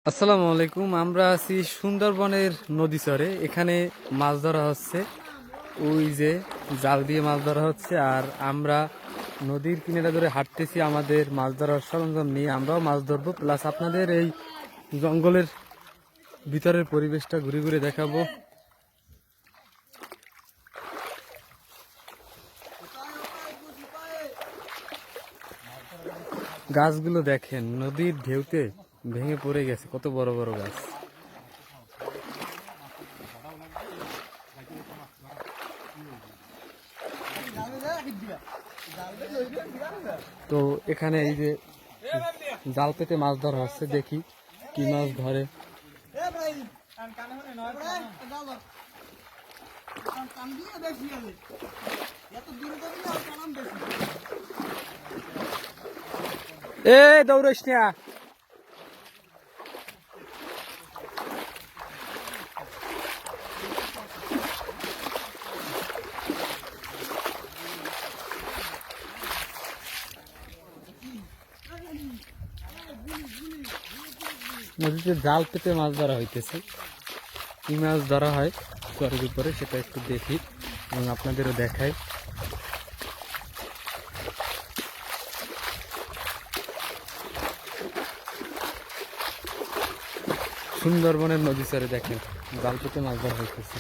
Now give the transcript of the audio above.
আসসালামু আলাইকুম। আমরা আছি সুন্দরবনের নদী চরে। এখানে মাছ ধরা হচ্ছে, ওই যে জাল দিয়ে মাছ ধরা হচ্ছে। আর আমরা নদীর কিনারা ধরে হাঁটতেছি আমাদের মাছ ধরার সরঞ্জাম নিয়ে। আমরাও মাছ ধরবো, প্লাস আপনাদের এই জঙ্গলের ভিতরের পরিবেশটা ঘুরে ঘুরে দেখাবো। গাছগুলো দেখেন, নদীর ঢেউতে ভেঙে পড়ে গেছে, কত বড় বড় গাছ। তো এখানে এই যে জাল পেতে মাছ ধরা হচ্ছে, দেখি কি মাছ ধরে। এ দৌড়াইস না। নদীতে জাল পেতে মাছ ধরা হইতেছে। কি মাছ ধরা হয় চরের উপরে সেটা একটু দেখি এবং আপনাদেরও দেখাই। সুন্দরবনের নদী চরে দেখেন জাল পেতে মাছ ধরা হইতেছে।